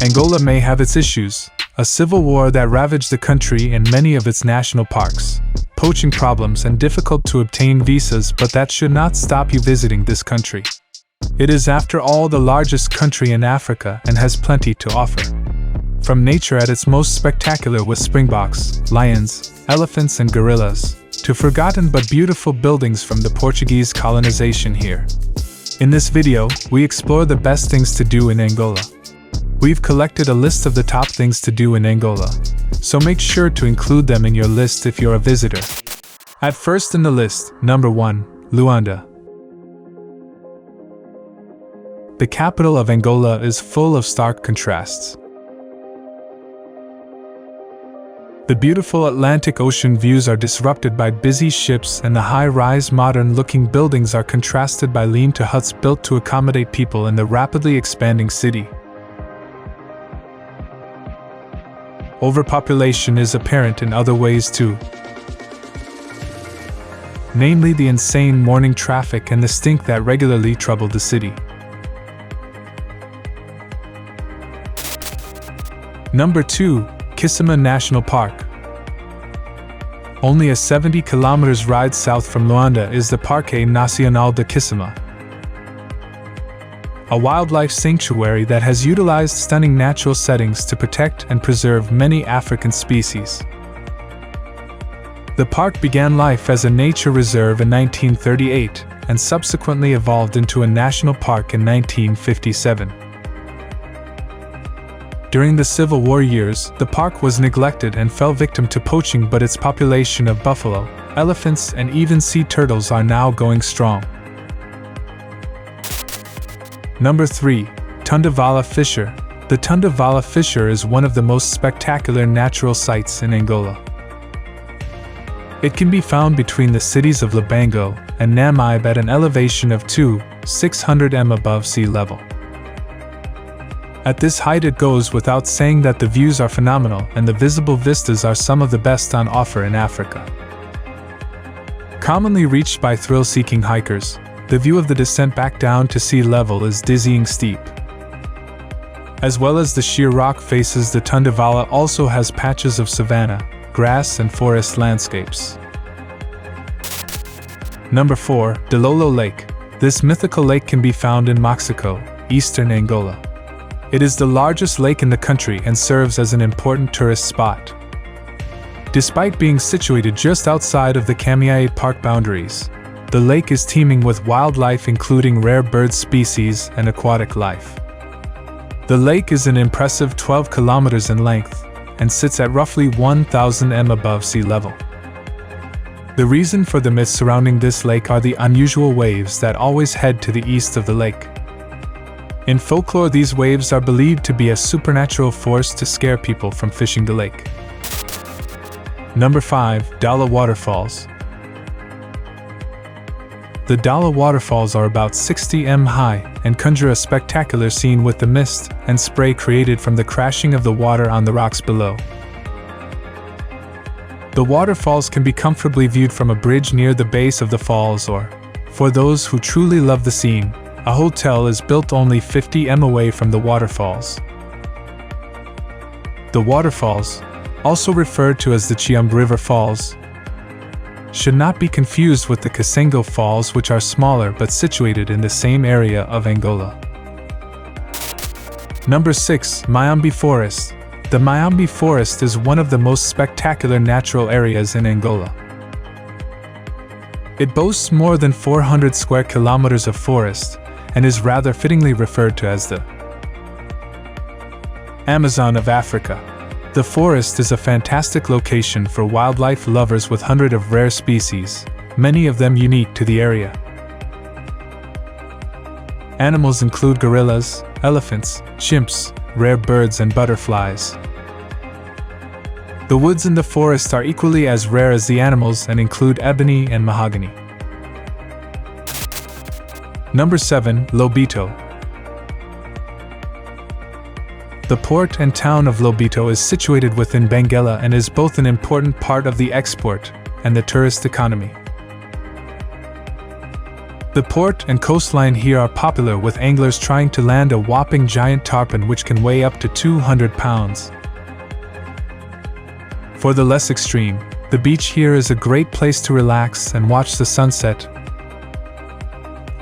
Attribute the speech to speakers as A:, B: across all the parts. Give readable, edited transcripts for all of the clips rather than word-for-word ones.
A: Angola may have its issues: a civil war that ravaged the country and many of its national parks, poaching problems, and difficult to obtain visas, but that should not stop you visiting this country. It is, after all, the largest country in Africa and has plenty to offer. From nature at its most spectacular with springboks, lions, elephants, and gorillas, to forgotten but beautiful buildings from the Portuguese colonization here. In this video, we explore the best things to do in Angola. We've collected a list of the top things to do in Angola, so make sure to include them in your list if you're a visitor. At first in the list, number 1, Luanda. The capital of Angola is full of stark contrasts. The beautiful Atlantic Ocean views are disrupted by busy ships, and the high-rise modern-looking buildings are contrasted by lean-to huts built to accommodate people in the rapidly expanding city. Overpopulation is apparent in other ways too, namely the insane morning traffic and the stink that regularly troubled the city. Number 2, Kissama National Park. Only a 70 kilometers ride south from Luanda is the Parque Nacional de Kissama, a wildlife sanctuary that has utilized stunning natural settings to protect and preserve many African species. The park began life as a nature reserve in 1938 and subsequently evolved into a national park in 1957. During the Civil War years, the park was neglected and fell victim to poaching, but its population of buffalo, elephants, and even sea turtles are now going strong. Number 3, Tunda-Vala Fissure. The Tunda-Vala Fissure is one of the most spectacular natural sights in Angola. It can be found between the cities of Lubango and Namibe at an elevation of 600 m above sea level. At this height, it goes without saying that the views are phenomenal and the visible vistas are some of the best on offer in Africa. Commonly reached by thrill-seeking hikers, the view of the descent back down to sea level is dizzying steep. As well as the sheer rock faces, the Tunda-Vala also has patches of savanna, grass, and forest landscapes. Number 4, Dilolo Lake. This mythical lake can be found in Mexico, eastern Angola. It is the largest lake in the country and serves as an important tourist spot. Despite being situated just outside of the Cangandala Park boundaries, the lake is teeming with wildlife, including rare bird species and aquatic life. The lake is an impressive 12 kilometers in length and sits at roughly 1,000 m above sea level. The reason for the myths surrounding this lake are the unusual waves that always head to the east of the lake. In folklore, these waves are believed to be a supernatural force to scare people from fishing the lake. Number 5, Dala Waterfalls. The Dala Waterfalls are about 60 m high and conjure a spectacular scene with the mist and spray created from the crashing of the water on the rocks below. The waterfalls can be comfortably viewed from a bridge near the base of the falls, or, for those who truly love the scene, a hotel is built only 50 m away from the waterfalls. The waterfalls, also referred to as the Chiambe River Falls, should not be confused with the Kasengo Falls, which are smaller but situated in the same area of Angola. Number 6, Maiombe Forest. The Maiombe Forest is one of the most spectacular natural areas in Angola. It boasts more than 400 square kilometers of forest, and is rather fittingly referred to as the Amazon of Africa. The forest is a fantastic location for wildlife lovers with hundreds of rare species, many of them unique to the area. Animals include gorillas, elephants, chimps, rare birds, and butterflies. The woods in the forest are equally as rare as the animals and include ebony and mahogany. Number 7, Lobito. The port and town of Lobito is situated within Benguela and is both an important part of the export and the tourist economy. The port and coastline here are popular, with anglers trying to land a whopping giant tarpon which can weigh up to 200 pounds. For the less extreme, the beach here is a great place to relax and watch the sunset.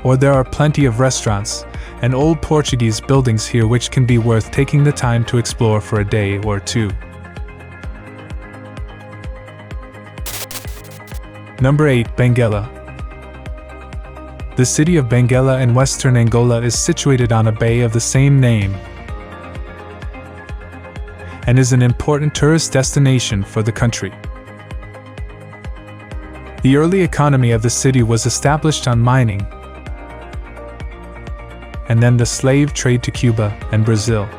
A: Or there are plenty of restaurants and old Portuguese buildings here which can be worth taking the time to explore for a day or two. Number 8. Benguela. The city of Benguela in western Angola is situated on a bay of the same name and is an important tourist destination for the country. The early economy of the city was established on mining, and then the slave trade to Cuba and Brazil.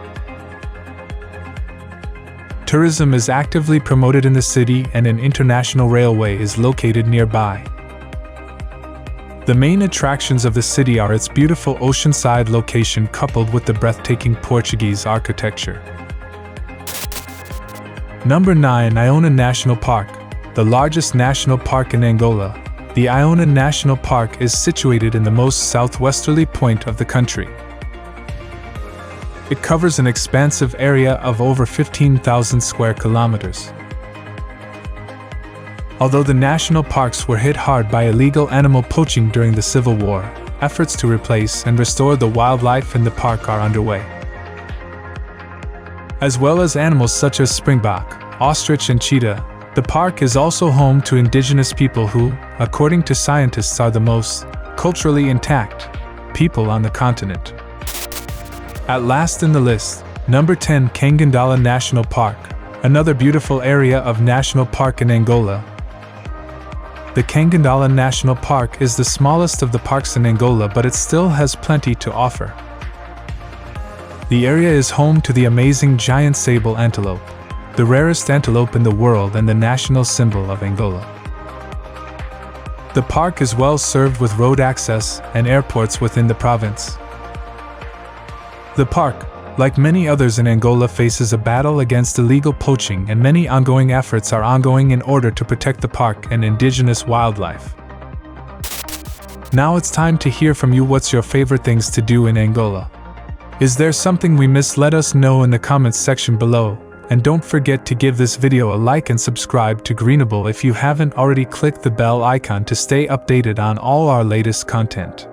A: Tourism is actively promoted in the city, and an international railway is located nearby. The main attractions of the city are its beautiful oceanside location coupled with the breathtaking Portuguese architecture. Number 9. Iona National Park. The largest national park in Angola, the Iona National Park is situated in the most southwesterly point of the country. It covers an expansive area of over 15,000 square kilometers. Although the national parks were hit hard by illegal animal poaching during the Civil War, efforts to replace and restore the wildlife in the park are underway. As well as animals such as springbok, ostrich and cheetah, the park is also home to indigenous people who, according to scientists, are the most culturally intact people on the continent. At last in the list, number 10. Cangandala National Park, another beautiful area of national park in Angola. The Cangandala National Park is the smallest of the parks in Angola, but it still has plenty to offer. The area is home to the amazing giant sable antelope, the rarest antelope in the world and the national symbol of Angola. The park is well served with road access and airports within the province. The park, like many others in Angola, faces a battle against illegal poaching, and many ongoing efforts are ongoing in order to protect the park and indigenous wildlife. Now it's time to hear from you. What's your favorite things to do in Angola? Is there something we missed? Let us know in the comments section below, and don't forget to give this video a like and subscribe to Greenable if you haven't already. Click the bell icon to stay updated on all our latest content.